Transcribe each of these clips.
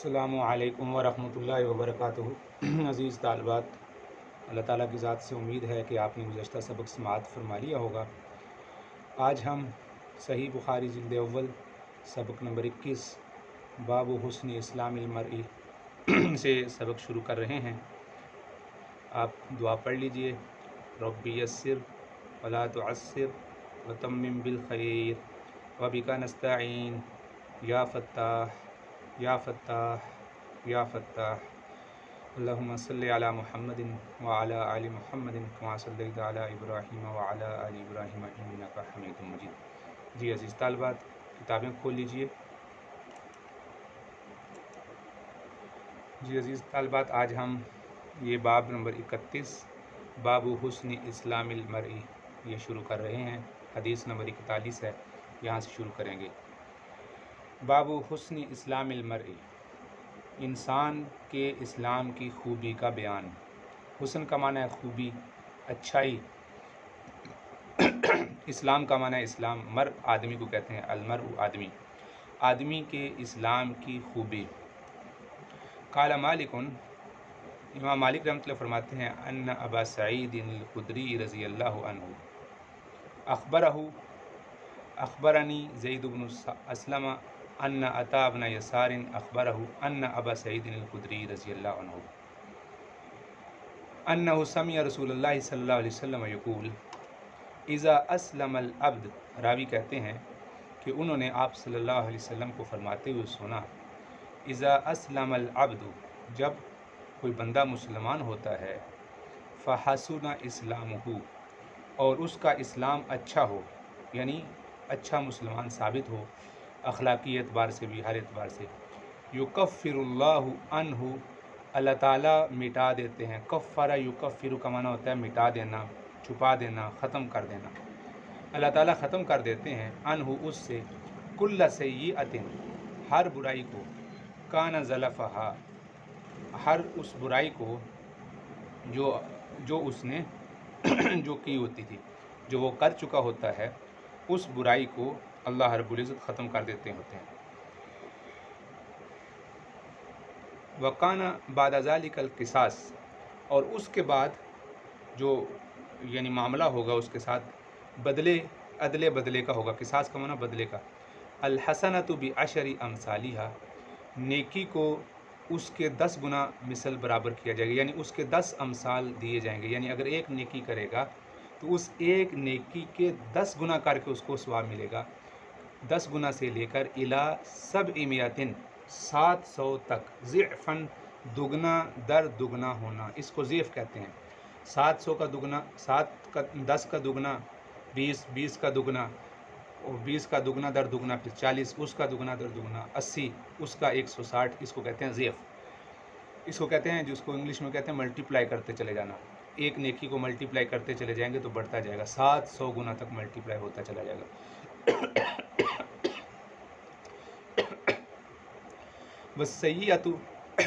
अस्सलामु अलैकुम वरहमतुल्लाहि वबरकातुहू। अज़ीज़ तालिबात, अल्लाह ताला की ज़ात से उम्मीद है कि आपने गुज़श्ता सबक समाअत फरमा लिया होगा। आज हम सही बुखारी जिल्द अव्वल सबक नंबर 21 बाब हुस्न इस्लामिल मर्ई से सबक शुरू कर रहे हैं। आप दुआ पढ़ लीजिए। रब्बी यस्सिर वला तुअस्सिर व तम्मिम बिल खैर व बिका नस्तईन या फत्ताह या फत्ताह या फत्ताह। अल्लाहुम्मा सल्लि अला मुहम्मदिन व अला आलि मुहम्मदिन कमा सल्लैता अला इब्राहीम व अला आलि इब्राहीम इन्नका हमीदुम मजीद। जी अज़ीज़ तालिबात, किताबें खोल लीजिए। जी अज़ीज़ तालिबात, आज हम ये बाब नंबर 31 बाब हुस्न इस्लामिल मर्ई ये शुरू कर रहे हैं। हदीस नंबर 41 है, यहाँ से शुरू करेंगे। बाबू हुस्न इस्लामिल मर्ई, इंसान के इस्लाम की खूबी का बयान। हुस्न का माना है खूबी, अच्छाई। इस्लाम का माना है इस्लाम। मर आदमी को कहते हैं, अलमर आदमी। आदमी के इस्लाम की खूबी। काला मालिकुन, इमाम मालिक रहमतुल्लाह फरमाते हैं, अन्ना अबा सईद अल खुदरी रज़ी अल्लाहु अन्हु अखबरनी ज़ैद इब्न अस्लम अन्ना अता इब्न यसार अखबरहु अन्ना अबा सईद अल खुदरी रज़ी अल्लाहु अन्हु अन्नहु समिअ रसूलुल्लाह सल्लल्लाहु अलैहि वसल्लम यक़ूल इज़ा अस्लमल अब्द। रावी कहते हैं कि उन्होंने आप सल्लल्लाहु अलैहि वसल्लम को फरमाते हुए सुना, इज़ा अस्लमल अब्द, जब कोई बंदा मुसलमान होता है, फ़हसुना इस्लामुहु, और उसका इस्लाम अच्छा हो, यानी अच्छा मुसलमान साबित हो, अखलाकी एतबार से भी, हर एतबार से। युकफ़िरुल्लाहु अन्हु, अल्लाह ताला मिटा देते हैं। कफ़्फ़रा युकफ़िरु का माना होता है मिटा देना, छुपा देना, ख़त्म कर देना। अल्लाह ताला ख़त्म कर देते हैं अन्हु, उससे, कुल्ल सय्यिअतिन, हर बुराई को, काना ज़लफ़हा, हर उस बुराई को जो उसने जो की होती थी, जो वो कर चुका होता है, उस बुराई को अल्लाह रब्बुल इज़्ज़त ख़त्म कर देते होते हैं। वकाना बाद ज़ालिकल क़िसास, और उसके बाद जो यानी मामला होगा उसके साथ अदले बदले का होगा। क़िसास का माना बदले का। अल हसनतु बि अशरी अमसालिहा, नेकी को उसके 10 गुना मिसल बराबर किया जाएगा, यानी उसके 10 अमसाल दिए जाएंगे। यानी अगर एक नेकी करेगा तो उस एक नेकी के 10 गुना करके उसको सवाब मिलेगा। 10 गुना से लेकर इला सब इमियातिन, 700 तक। ज़िफ़न, दुगना दर दुगना होना, इसको ज़िफ़ कहते हैं। 700 का दुगना, 10 का दुगना 20, 20 का दुगना, और 20 का दुगना दर दुगना, फिर 40, उसका दुगना दर दुगना 80, उसका 160। इसको कहते हैं ज़िफ़। इसको कहते हैं, जिसको इंग्लिश में कहते हैं मल्टीप्लाई करते चले जाना। एक नेकी को मल्टीप्लाई करते चले जाएंगे तो बढ़ता जाएगा, 700 गुना तक मल्टीप्लाई होता चला जाएगा। वस्सय्यतु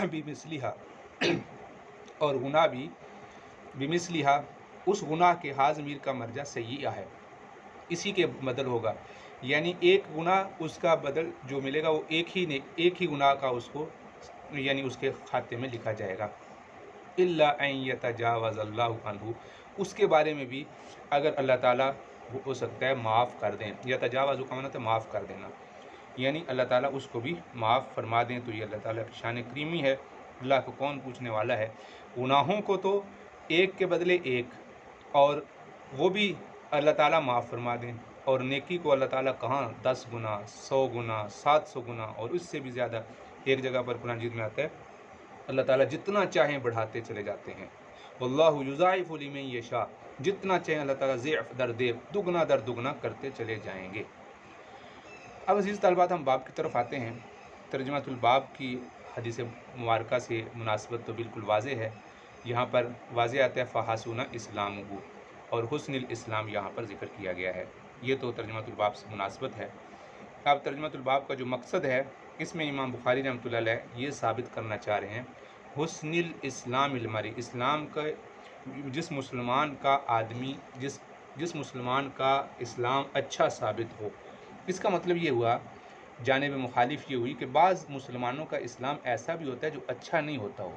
बिमिस्लिहा, और गुनाह भी बिमिस्लिहा, उस गुनाह के हाज़मीर का मर्जा सय्यिआ है, इसी के बदल होगा। यानी एक गुनाह उसका बदल जो मिलेगा वो एक ही गुनाह का उसको यानी उसके खाते में लिखा जाएगा। इल्ला अन यतजावज़ल्लाहु अन्हु, उसके बारे में भी अगर अल्लाह ताला हो सकता है माफ़ कर दें। यतजावज़ु का मतलब माफ़ कर देना, यानी अल्लाह ताला उसको भी माफ़ फरमा दें, तो ये अल्लाह ताला की शान करीमी है। अल्लाह को कौन पूछने वाला है। गुनाहों को तो एक के बदले एक, और वो भी अल्लाह ताला माफ़ फरमा दें, और नेकी को अल्लाह ताला कहाँ 10 गुना, 100 गुना, 700 गुना और इससे भी ज़्यादा। एक जगह पर कुरान मजीद में आता है अल्लाह ताला जितना चाहें बढ़ाते चले जाते हैं। वल्लाहु युज़ाइफ़ु लिमन यशा, जितना चाहें अल्लाह ताला ज़िफ़ दर ज़िफ़, दुगना दर दुगना करते चले जाएंगे। अब अज़ीज़ तालिबात, हम बाब की तरफ आते हैं। तर्जुमातुल बाब की हदीस मुबारका से मुनासबत तो बिल्कुल वाज़े है। यहाँ पर वाज़े आता है फ़हसुना इस्लामुहु, और हुस्नुल इस्लाम यहाँ पर ज़िक्र किया गया है। ये तो तर्जुमातुल बाब से मुनासबत है। अब तर्जुमातुल बाब का जो मकसद है, इसमें इमाम बुखारी रहमतुल्लाह अलैह ये साबित करना चाह रहे हैं, हुस्नुल इस्लामिल मरी, इस्लाम का जिस मुसलमान का आदमी जिस मुसलमान का इस्लाम अच्छा साबित हो। इसका मतलब ये हुआ جانب مخالف یہ ہوئی کہ بعض مسلمانوں کا اسلام ایسا بھی ہوتا ہے جو اچھا نہیں ہوتا ہو۔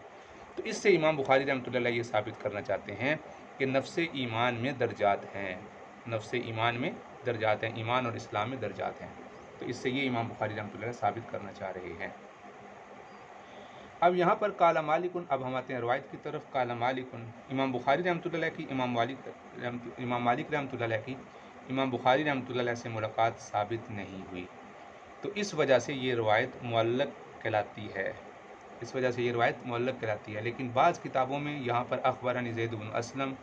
تو اس سے امام بخاری رحمۃ اللہ علیہ یہ ثابت کرنا چاہتے ہیں کہ نفس ایمان میں درجات ہیں، نفس ایمان میں درجات ہیں، ایمان اور اسلام میں درجات ہیں۔ تو اس سے یہ امام بخاری رحمۃ اللہ علیہ ثابت کرنا چاہ رہے ہیں۔ اب یہاں پر قال مالک، اب ہم آتے ہیں روایت کی طرف۔ قال مالک، امام بخاری رحمۃ اللہ علیہ کی امام مالک رحمۃ اللہ علیہ کی امام بخاری رحمۃ اللہ علیہ سے ملاقات ثابت نہیں ہوئی، تو اس وجہ سے یہ روایت معلق کہلاتی ہے، اس وجہ سے یہ روایت معلق کہلاتی ہے۔ لیکن بعض کتابوں میں یہاں پر اخبرنی زید بن اسلم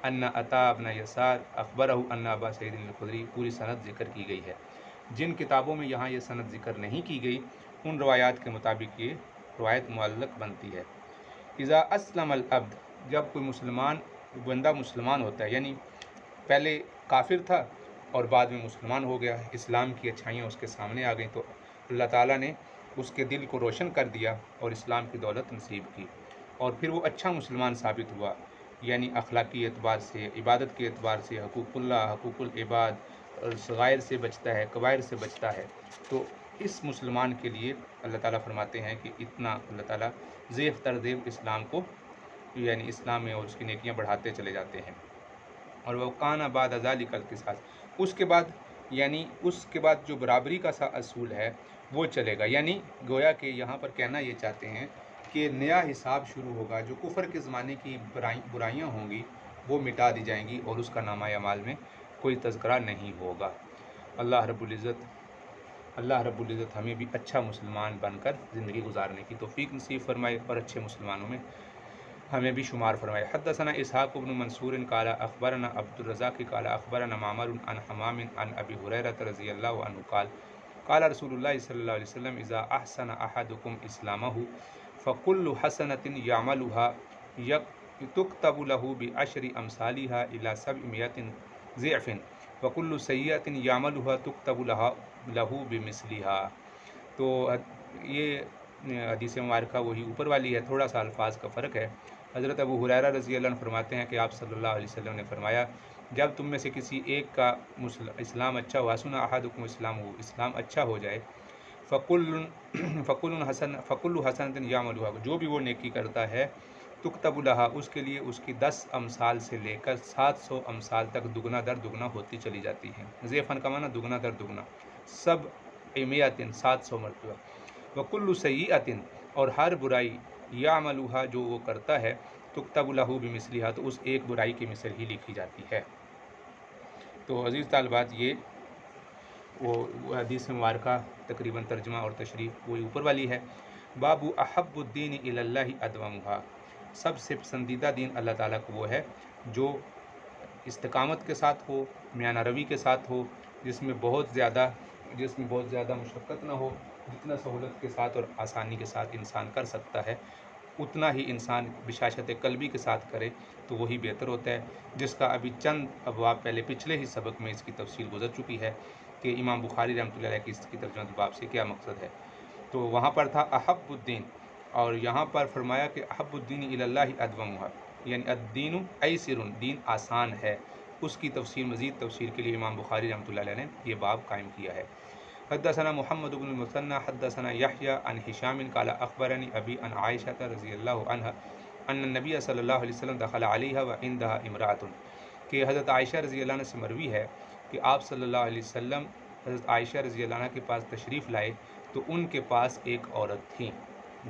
ان عطا بن یسار اخبرہ ان ابا سعید الخدری پوری سند ذکر کی گئی ہے۔ جن کتابوں میں یہاں یہ سند ذکر نہیں کی گئی، ان روایات کے مطابق یہ روایت معلق بنتی ہے۔ اذا اسلم العبد، جب کوئی مسلمان بندہ مسلمان ہوتا ہے، یعنی پہلے کافر تھا اور بعد میں مسلمان ہو گیا، اسلام کی اچھائیاں اس کے سامنے آ گئیں، تو اللہ تعالیٰ نے اس کے دل کو روشن کر دیا اور اسلام کی دولت نصیب کی، اور پھر وہ اچھا مسلمان ثابت ہوا، یعنی اخلاقی اعتبار سے، عبادت کے اعتبار سے، حقوق اللہ، حقوق العباد، صغائر سے بچتا ہے، کبائر سے بچتا ہے، تو اس مسلمان کے لیے اللہ تعالیٰ فرماتے ہیں کہ اتنا اللہ تعالیٰ زیف تر زیف اسلام کو، یعنی اسلام میں اور اس کی نیکیاں بڑھاتے چلے جاتے ہیں۔ اور وہ کانا بعد ذالک القصاص، اس کے بعد یعنی اس کے بعد جو برابری کا سا اصول ہے وہ چلے گا، یعنی گویا کہ یہاں پر کہنا یہ چاہتے ہیں کہ نیا حساب شروع ہوگا، جو کفر کے زمانے کی برائیاں ہوں گی وہ مٹا دی جائیں گی اور اس کا نامہ اعمال میں کوئی تذکرہ نہیں ہوگا۔ اللہ رب العزت ہمیں بھی اچھا مسلمان بن کر زندگی گزارنے کی توفیق نصیب فرمائے اور اچھے مسلمانوں میں ہمیں بھی شمار فرمائے۔ حدثنا اسحاق بن منصور قال اخبرنا عبد الرزاق قال اخبرنا معمر عن حمام عن ابی ہریرہ رضی اللہ عنہ قال قال رسول اللہ صلی اللہ علیہ وسلم اذا احسن احدکم اسلامہ فکل حسنۃ یعملها تکتب له بعشر امثالها الى 700 ضعف وکل سیئۃ یعملها تکتب له بمثلها۔ تو یہ حدیث مبارکہ وہی اوپر والی ہے، تھوڑا سا الفاظ کا فرق ہے۔ حضرت ابو ہریرہ رضی اللہ عنہ فرماتے ہیں کہ آپ صلی اللہ علیہ وسلم نے فرمایا، جب تم میں سے کسی ایک کا اسلام اچھا ہوا، سنا احدکم اسلام ہو، اسلام اچھا ہو جائے، فکل حسنۃ یعملها، جو بھی وہ نیکی کرتا ہے، تکتب لها، اس کے لیے اس کی 10 امثال سے لے کر 700 امثال تک دگنا در دگنا ہوتی چلی جاتی ہے۔ ضعفاً کا معنی دگنا در دگنا، سب 700 مرتبہ، وکل سیئۃ، اور ہر برائی، یعملها، جو وہ کرتا ہے، تکتب له بمثلها، تو اس ایک برائی کی مثل ہی لکھی جاتی ہے۔ تو عزیز طالبات، یہ وہ حدیث مبارکہ تقریباً ترجمہ اور تشریح وہی اوپر والی ہے۔ باب احب الدین الی اللہ ادومها، سب سے پسندیدہ دین اللہ تعالیٰ کو وہ ہے جو استقامت کے ساتھ ہو، میانہ روی کے ساتھ ہو، جس میں بہت زیادہ مشقت نہ ہو، جتنا سہولت کے ساتھ اور آسانی کے ساتھ انسان کر سکتا ہے اتنا ہی انسان بشاشت قلبی کے ساتھ کرے تو وہی بہتر ہوتا ہے، جس کا ابھی چند ابواب پہلے پچھلے ہی سبق میں اس کی تفصیل گزر چکی ہے کہ امام بخاری رحمۃ اللہ علیہ کی اس کی ترجمہ باب سے کیا مقصد ہے۔ تو وہاں پر تھا احب الدین، اور یہاں پر فرمایا کہ احب الدین الی اللہ ادومها، یعنی الدین ایسر، دین آسان ہے۔ اس کی مزید تفسیر کے لیے امام بخاری رحمۃ اللہ علیہ نے یہ باب قائم کیا ہے۔ حدثنا محمد بن المثنى حدثنا يحيى عن هشام قال اخبرني ابي عن عائشة رضی اللہ عنہا ان النبی صلی اللہ علیہ وسلم دخل علیہا وعندها امرأة، کہ حضرت عائشہ رضی اللہ عنہ سے مروی ہے کہ آپ صلی اللہ علیہ وسلم حضرت عائشہ رضی اللہ عنہ کے پاس تشریف لائے تو ان کے پاس ایک عورت تھی،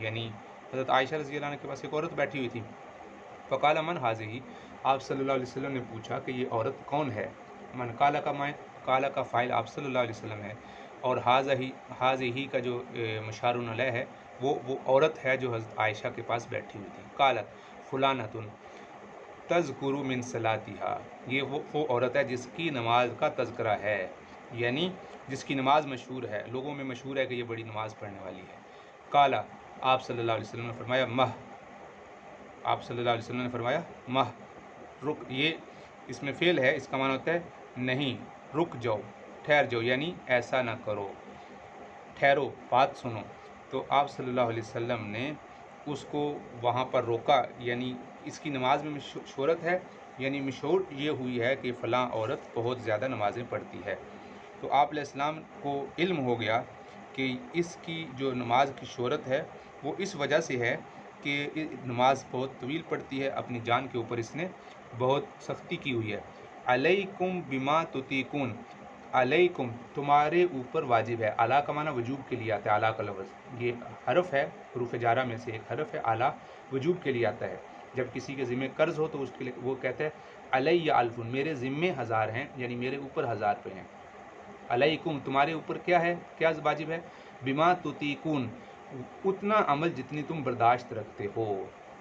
یعنی حضرت عائشہ رضی اللہ عنہ کے پاس ایک عورت بیٹھی ہوئی تھی۔ فقال من هذه، آپ صلی اللہ علیہ وسلم نے پوچھا کہ یہ عورت کون ہے؟ من قال کا فاعل آپ صلی اللہ علیہ وسلم ہے، اور هذه کا جو مشار علیہ ہے وہ عورت ہے جو حضرت عائشہ کے پاس بیٹھی ہوئی تھی۔ قالت فلانۃ تذکر من صلاتها، یہ وہ عورت ہے جس کی نماز کا تذکرہ ہے، یعنی جس کی نماز مشہور ہے، لوگوں میں مشہور ہے کہ یہ بڑی نماز پڑھنے والی ہے۔ قال، آپ صلی اللہ علیہ وسلم نے فرمایا مہ، رک، یہ اس میں فعل ہے، اس کا معنی ہوتا ہے نہیں، رک جاؤ، ٹھہر جاؤ، یعنی ایسا نہ کرو، ٹھہرو، بات سنو۔ تو آپ صلی اللہ علیہ وسلم نے اس کو وہاں پر روکا، یعنی اس کی نماز میں شہرت ہے، یعنی مشہور یہ ہوئی ہے کہ فلاں عورت بہت زیادہ نمازیں پڑھتی ہے۔ تو آپ علیہ السلام کو علم ہو گیا کہ اس کی جو نماز کی شہرت ہے وہ اس وجہ سے ہے کہ نماز بہت طویل پڑتی ہے، اپنی جان کے اوپر اس نے بہت سختی کی ہوئی ہے۔ علیکم بما تطیقون، علیکم تمہارے اوپر واجب ہے۔ اعلیٰ کا معنی وجوب کے لیے آتا ہے، اعلیٰ کا لفظ یہ حرف ہے، حروف جارہ میں سے ایک حرف ہے، اعلیٰ وجوب کے لیے آتا ہے۔ جب کسی کے ذمہ قرض ہو تو اس کے لیے وہ کہتا ہے علیہ الف، میرے ذمے 1000 ہیں، یعنی میرے اوپر 1000 روپے ہیں۔ علیکم تمہارے اوپر کیا ہے، کیا واجب ہے؟ بما تطیقون، اتنا عمل جتنی تم برداشت رکھتے ہو۔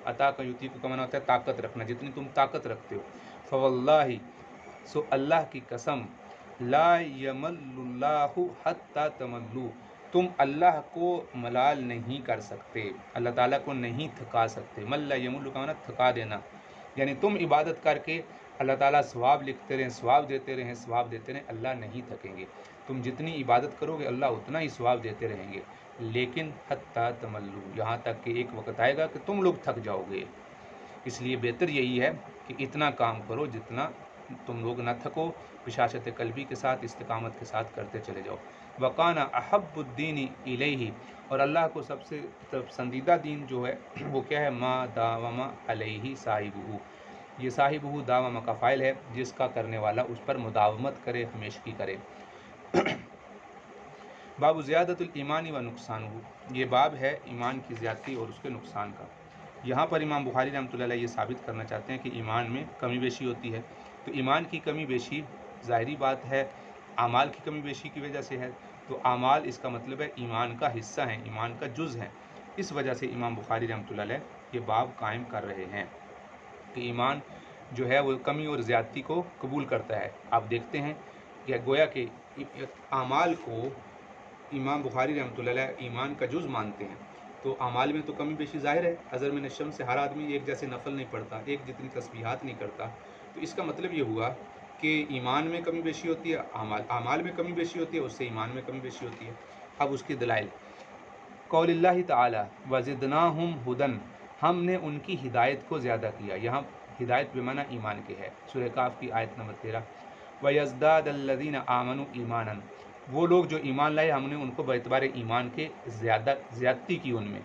عطا کا یطیق کا معنی ہوتا ہے طاقت رکھنا، جتنی تم طاقت رکھتے ہو۔ فواللہ، سو اللہ کی قسم، لا یمل اللہ حتی تملو، تم اللہ کو ملال نہیں کر سکتے، اللہ تعالیٰ کو نہیں تھکا سکتے۔ مل یمل کا معنی تھکا دینا، یعنی تم عبادت کر کے اللہ تعالیٰ ثواب لکھتے رہیں، ثواب دیتے رہیں، ثواب دیتے رہیں، اللہ نہیں تھکیں گے۔ تم جتنی عبادت کرو گے اللہ اتنا ہی ثواب دیتے رہیں گے، لیکن حتی تملو، یہاں تک کہ ایک وقت آئے گا کہ تم لوگ تھک جاؤ گے۔ اس لیے بہتر یہی ہے کہ اتنا کام کرو جتنا تم لوگ نہ تھکو، بشاشت قلبی کے ساتھ، استقامت کے ساتھ کرتے چلے جاؤ۔ وَقَانَ أَحَبُّ الدِّينِ إِلَيْهِ، اور اللہ کو سب سے پسندیدہ دین جو ہے وہ کیا ہے؟ ما داوم علیہ صاحبہ، یہ صاحبہ داوم کا فاعل ہے، جس کا کرنے والا اس پر مداومت کرے، ہمیشگی کرے۔ باب زیادت الایمان و نقصانہ، یہ باب ہے ایمان کی زیادتی اور اس کے نقصان کا۔ یہاں پر امام بخاری رحمۃ اللہ علیہ یہ ثابت کرنا چاہتے ہیں کہ ایمان میں کمی بیشی ہوتی ہے۔ تو ایمان کی کمی بیشی ظاہری بات ہے اعمال کی کمی بیشی کی وجہ سے ہے، تو اعمال اس کا مطلب ہے ایمان کا حصہ ہیں، ایمان کا جز ہیں۔ اس وجہ سے امام بخاری رحمۃ اللہ علیہ یہ باب قائم کر رہے ہیں کہ ایمان جو ہے وہ کمی اور زیادتی کو قبول کرتا ہے۔ آپ دیکھتے ہیں کہ گویا کہ اعمال کو امام بخاری رحمۃ اللہ علیہ ایمان کا جز مانتے ہیں، تو اعمال میں تو کمی بیشی ظاہر ہے۔ اظہر من الشمس سے ہر آدمی ایک جیسے نفل نہیں پڑھتا، ایک جتنی تسبیحات نہیں کرتا، تو اس کا مطلب یہ ہوا کہ ایمان میں کمی بیشی ہوتی ہے، اعمال میں کمی بیشی ہوتی ہے، اس سے ایمان میں کمی بیشی ہوتی ہے۔ اب اس کی دلائل، قول اللہ تعالی وزدناہم ھدی، ہم نے ان کی ہدایت کو زیادہ کیا۔ یہاں ہدایت بمعنی ایمان کے ہے، سورہ کاف کی آیت نمبر 13۔ وَيَزْدَادَ الَّذِينَ آمَنُوا ایمانًا، وہ لوگ جو ایمان لائے ہم نے ان کو باعتبار ایمان کے زیادتی کی ان میں،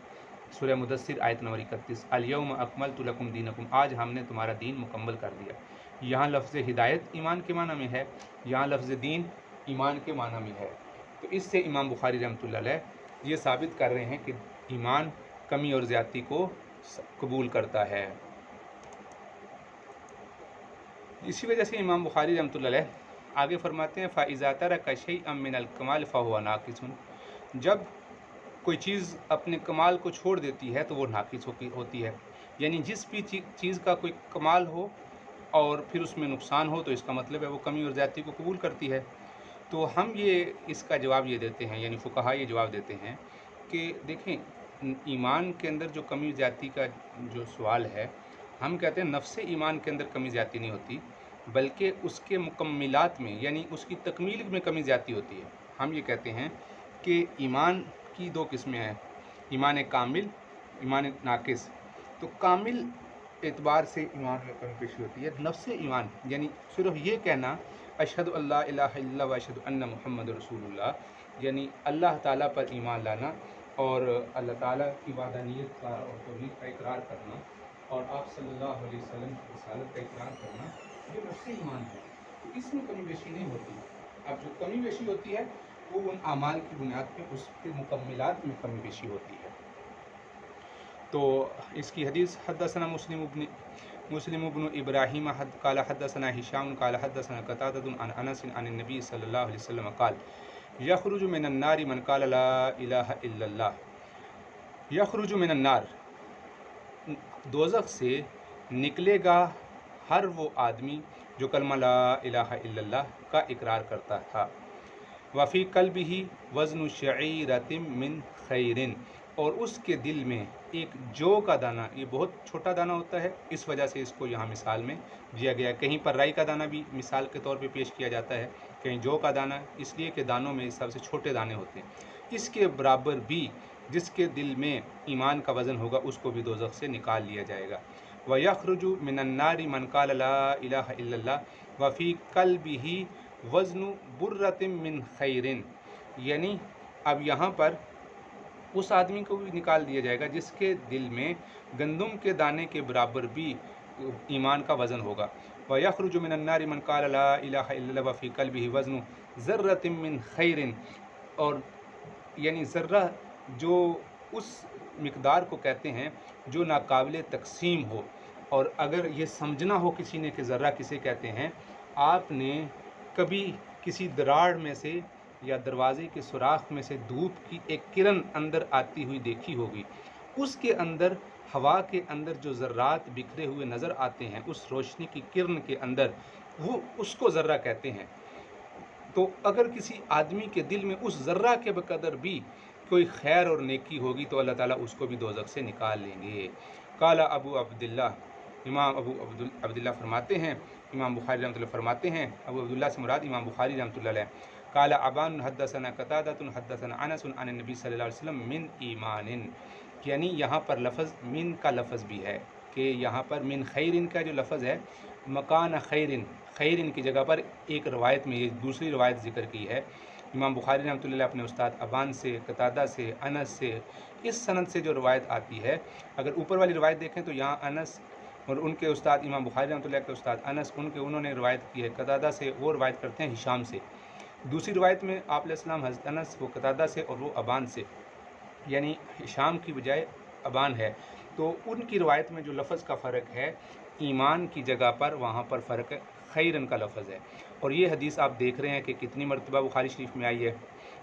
سورہ مدثر آیت نمبر 31۔ الیوم اکملت لکم دینکم، آج ہم نے تمہارا دین مکمل کر دیا۔ یہاں لفظ ہدایت ایمان کے معنی میں ہے، یہاں لفظ دین ایمان کے معنی میں ہے۔ تو اس سے امام بخاری رحمۃ اللہ علیہ یہ ثابت کر رہے ہیں کہ ایمان کمی اور زیادتی کو قبول کرتا ہے۔ اسی وجہ سے امام بخاری رحمۃ اللہ علیہ آگے فرماتے ہیں فَإِذَا تَرَكَ شَيْئًا مِّنَ الْكَمَالِ فَهُوَ نَاقِصٌ، جب کوئی چیز اپنے کمال کو چھوڑ دیتی ہے تو وہ ناقص ہوتی ہے، یعنی جس بھی چیز کا کوئی کمال ہو اور پھر اس میں نقصان ہو تو اس کا مطلب ہے وہ کمی اور زیادتی کو قبول کرتی ہے۔ تو ہم یہ اس کا جواب یہ دیتے ہیں، یعنی فقہا یہ جواب دیتے ہیں کہ دیکھیں ایمان کے اندر جو کمی زیادتی کا جو سوال ہے، ہم کہتے ہیں نفس ایمان کے اندر کمی زیادتی نہیں ہوتی، بلکہ اس کے مکملات میں، یعنی اس کی تکمیل میں کمی زیادتی ہوتی ہے۔ ہم یہ کہتے ہیں کہ ایمان کی دو قسمیں ہیں، ایمان کامل، ایمان ناقص۔ تو کامل اعتبار سے ایمان میں کمی بیشی ہوتی ہے، نفس ایمان یعنی صرف یہ کہنا اشہد اللہ الہ الا اللہ و اشہد ان محمد رسول اللہ، یعنی اللہ تعالیٰ پر ایمان لانا اور اللہ تعالیٰ کی وحدانیت کا اور توحید کا اقرار کرنا اور آپ صلی اللہ علیہ وسلم کی رسالت کا اقرار کرنا، یہ نفس ایمان ہے، تو اس میں کمی بیشی نہیں ہوتی۔ اب جو کمی بیشی ہوتی ہے وہ ان اعمال کی بنیاد پہ اس کے مکملات میں کمی بیشی ہوتی ہے۔ تو اس کی حدیث حدثنا مسلم ابن ابراہیم قال حدثنا ہشام قال حدثنا قتادہ عن انس عن النبی صلی اللہ علیہ وسلم قال یخرج من النار من قال لا الہ الا اللہ، یخرج من النار، دوزخ سے نکلے گا ہر وہ آدمی جو کلمہ لا الہ الا اللہ کا اقرار کرتا تھا۔ وفی قلبہ وزن شعیرۃ من خیر، اور اس کے دل میں ایک جو کا دانہ، یہ بہت چھوٹا دانہ ہوتا ہے، اس وجہ سے اس کو یہاں مثال میں دیا گیا ہے۔ کہیں پر رائی کا دانہ بھی مثال کے طور پہ پیش کیا جاتا ہے، کہیں جو کا دانہ، اس لیے کہ دانوں میں سب سے چھوٹے دانے ہوتے ہیں۔ اس کے برابر بھی جس کے دل میں ایمان کا وزن ہوگا اس کو بھی دوزخ سے نکال لیا جائے گا۔ وَيَخْرُجُ مِنَ النَّارِ مَنْ قَالَ لَا إِلَٰهَ إِلَّا اللَّهُ وَفِي قَلْبِهِ وَزْنُ بُرَّةٍ مِّنْ خَيْرٍ، یعنی اب यहाँ पर उस आदमी को भी निकाल दिया जाएगा जिसके दिल में गंदम के दाने के बराबर भी ईमान का वज़न होगा। वयख़रुजु मिनन्नारि मन क़ाला ला इलाहा इल्लल्लाह व फ़ी क़ल्बिही वज़नु ज़र्रतिन मिन ख़ैरिन, और यानी ज़र्रा जो उस मिक़दार को कहते हैं जो नाकाबिले तक़सीम हो, और अगर ये समझना हो किसी ने कि ज़र्रा किसे कहते हैं, आपने कभी किसी दरार में से या दरवाज़े के सुराख में से धूप की एक किरण अंदर आती हुई देखी होगी, उसके अंदर हवा के अंदर जो ज़र्रात बिखरे हुए नज़र आते हैं उस रोशनी की किरण के अंदर, वो उसको ज़र्रा कहते हैं। तो अगर किसी आदमी के दिल में उस ज़र्रा के बकदर भी कोई खैर और नेकी होगी तो अल्लाह ताला उसको भी दोज़ख से निकाल लेंगे। काला अबू अब्दुल्ला, इमाम अबू अब्दुल्ला फरमाते हैं, इमाम बुखारी रहमतुल्लाह फरमाते हैं, अबू अब्दुल्ला से मुराद इमाम बुखारी रहमतुल्लाह अलैह, काला अबान हद्दसना कतादतुन हद्दसना अनस अन नबी सल्लल्लाहु अलैहि वसल्लम मिन ईमानिन, यानी यहाँ पर लफ़्ज़ मिन का लफ़्ज़ भी है कि यहाँ पर मिन खैरिन का जो लफ़्ज़ है, मकान खैरिन, खैरिन की जगह पर एक रवायत में ये दूसरी रवायत ज़िक्र की है। इमाम बुखारी रहमतुल्लाह अपने उस्ताद अबान से, कतादा से, अनस से, इस सनद से जो रवायत आती है, अगर ऊपर वाली रवायत देखें तो यहाँ अनस और उनके उस्ताद इमाम बुखारी रहमतुल्लाह के उस्ताद अनस उन्होंने रवायत की है कतादा से, वो रवायत करते हैं हिशाम से। दूसरी रवायत में आप अलैहिस्सलाम हज़रत अनस वो कतादा से और वो अबान से, यानी हिशाम की बजाय अबान है। तो उनकी रवायत में जो लफ़्ज़ का फ़र्क है, ईमान की जगह पर वहाँ पर फ़र्क है, खैरन का लफ़्ज़ है। और ये हदीस आप देख रहे हैं कि कितनी मरतबा बुखारी शरीफ में आई है,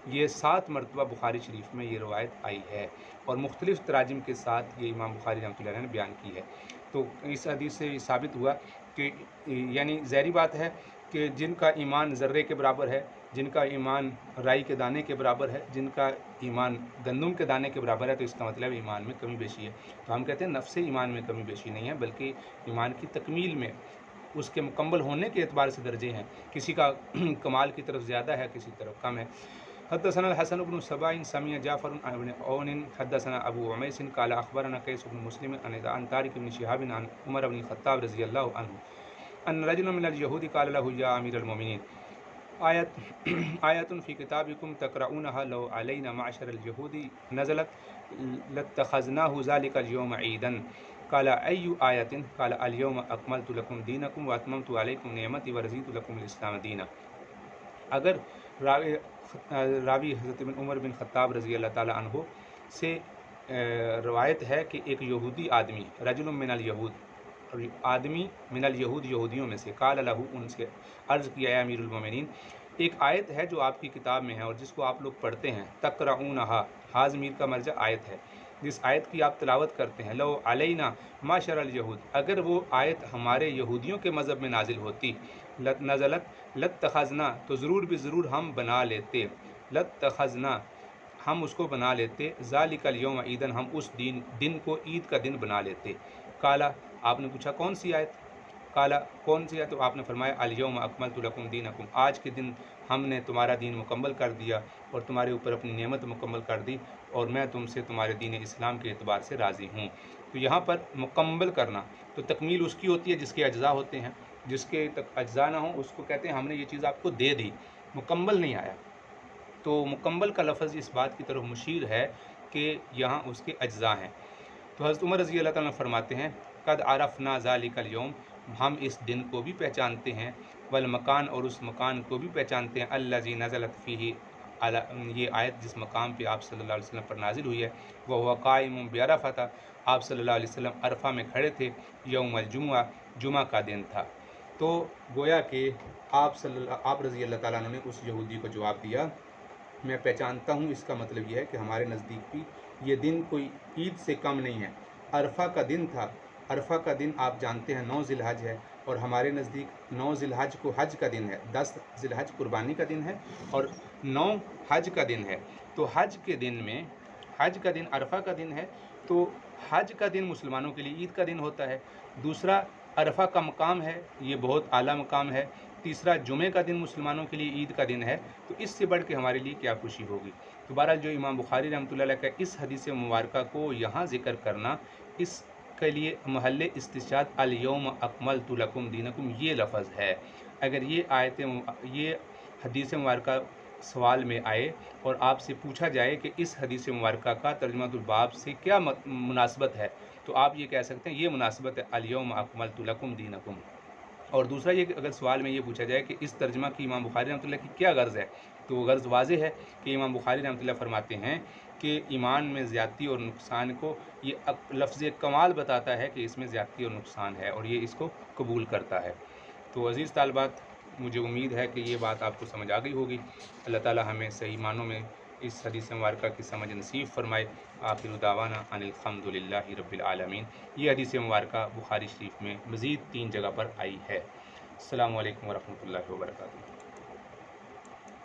ये 7 मरतबा बुखारी शरीफ में ये रवायत आई है, और मुख्तलिफ़ तराजिम के साथ ये इमाम बुखारी रहमतुल्लाह अलैह ने बयान की है। तो इस हदीस से साबित हुआ कि यानी ज़ाहिरी बात है कि जिनका ईमान ज़र्रे के बराबर है, जिनका ईमान राई के दाने के बराबर है, जिनका ईमान गंदम के दाने के बराबर है, तो इसका मतलब ईमान में कमी बेशी है। तो हम कहते हैं नफ्स ईमान में कमी बेशी नहीं है, बल्कि ईमान की तकमील में, उसके मुकम्मल होने के एतबार से दर्जे हैं। किसी का कमाल की तरफ ज़्यादा है, किसी तरफ कम है। हद्दसना हसन इब्न सबाइन समिया जाफर इब्न औन हद्दसना अबू उमैस क़ाला अख़बरना कैस इब्न मुस्लिम अन तारिक इब्न शिहाब अन उमर इब्न ख़त्ताब रज़ियल्लाहु अन्हु अन रजुलन मिनल यहूदी क़ाला लहू या अमीरल मोमिनीन आयतुन फ़ी किताबिकुम तक़रऊनहा लौ अलैना मअशरल यहूदी नज़लत लत्तख़ज़नाहु ज़ालिकल यौम ईदन क़ाला अय्यु आयतिन क़ाला अल यौम अकमलतु लकुम दीनकुम व अतममतु अलैकुम निअमती व रज़ीतु लकुम इस्लाम दीना। अगर रावी हज़रत बिन उमर बिन ख़त्ताब रज़ी अल्लाह ताला अन्हु से रवायत है कि एक यहूदी आदमी, रजुल मिनल यहूद, आदमी मिनल यहूद, यहूदियों में से, काल लहू, उनसे अर्ज़ किया या अमीरुल मोमिनीन, एक आयत है जो आपकी किताब में है और जिसको आप लोग पढ़ते हैं, तक़रऊनहा, हाज़ मीर का मर्जा आयत है, जिस आयत की आप तिलावत करते हैं, लो अलैना माशरल यहूद, अगर वो आयत हमारे यहूदियों के मज़हब में नाजिल होती, नज़लत लत्तख़ज़ना, तो ज़रूर भी ज़रूर हम बना लेते, लत्तख़ज़ना, हम उसको बना लेते, ज़ालिकल यौम ईदन, हम उस दिन को ईद का दिन बना लेते। काला, आपने पूछा कौन सी आयत, काला कौन सी आयत, तो आपने फरमाया अल यौम अकमलतु लकुम दीनकुम, आज के दिन हमने तुम्हारा दीन मुकम्मल कर दिया और तुम्हारे ऊपर अपनी नेमत मुकम्मल कर दी, और मैं तुमसे तुम्हारे दीन इस्लाम के एतबार से राज़ी हूँ। तो यहाँ पर मुकम्मल करना, तो तकमील उसकी होती है जिसके अज्ज़ा होते हैं, जिसके तक अज्ज़ा ना हो उसको कहते हैं हमने ये चीज़ आपको दे दी, मुकम्मल नहीं आया। तो मुकम्मल का लफ्ज़ इस बात की तरफ मुशीर है कि यहाँ उसके अज्ज़ा हैं। तो हज़रत उमर रज़ी अल्लाह ताला फरमाते हैं, कद आरफ़ना ज़ालिकल यौम, हम इस दिन को भी पहचानते हैं, वल मकान, और उस मकान को भी पहचानते हैं, अल्लज़ी नज़लत फ़ीही, ये आयत जिस मकाम पे आप सल्लल्लाहु अलैहि वसल्लम पर नाजिल हुई है, वह हुआ क़ाइमुन बिअरफ़ा, आप सल्लल्लाहु अलैहि वसल्लम अरफ़ा में खड़े थे, यौमुल जुमुआ, जुमा का दिन था। तो गोया कि आप रज़ी अल्लाह ताला ने उस यहूदी को जवाब दिया, मैं पहचानता हूँ, इसका मतलब यह है कि हमारे नज़दीक भी ये दिन कोई ईद से कम नहीं है, अरफ़ा का दिन था। अरफ़ा का दिन आप जानते हैं 9 ज़िलहज है, और हमारे नज़दीक 9 ज़िलहज को हज का दिन है, 10 ज़िलहज कुर्बानी का दिन है और 9 हज का दिन है। तो हज के दिन में, हज का दिन अरफ़ा का दिन है, तो हज का दिन मुसलमानों के लिए ईद का दिन होता है। दूसरा, अरफ़ा का मकाम है, ये बहुत आला मकाम है। तीसरा, जुमे का दिन मुसलमानों के लिए ईद का दिन है। तो इससे बढ़ के हमारे लिए क्या खुशी होगी। तो बहरहाल जो इमाम बुखारी रहमतुल्लाह अलैह का इस हदीस मुबारका को यहाँ ज़िक्र करना, इसके लिए महल्ले इस्तिशाद अल यौम अकमलतु लकुम दीनकुम ये लफ़्ज़ है। अगर ये आयतें, ये हदीस मुबारका सवाल में आए और आपसे पूछा जाए कि इस हदीस मुबारका का तर्जुमातुल बाब से क्या मुनासबत है, तो आप ये कह सकते हैं ये मुनासबत है अल-यौम अकमलतु लकुम दीनकुम। और दूसरा ये कि अगर सवाल में ये पूछा जाए कि इस तर्जमा की इमाम बुखारी रहमतुल्लाह की क्या गर्ज़ है, तो गर्ज़ वाज़ेह है कि इमाम बुखारी रहमतुल्लाह फरमाते हैं कि ईमान में ज़्यादती और नुकसान को ये लफ्ज़ कमाल बताता है कि इसमें ज़्यादती और नुकसान है और ये इसको कबूल करता है। तो अज़ीज़ तालिबात, मुझे उम्मीद है कि ये बात आपको समझ आ गई होगी। अल्लाह ताला हमें सही मानों में इस हदीस मुबारका की समझ नसीब फरमाए। आखिर दावाना अनिल हम्दुलिल्लाहि रब्बिल आलमीन। ये हदीस मुबारका बुखारी शरीफ में मज़ीद 3 जगह पर आई है। अस्सलामु अलैकुम वरहमतुल्लाहि वबरकातुहू।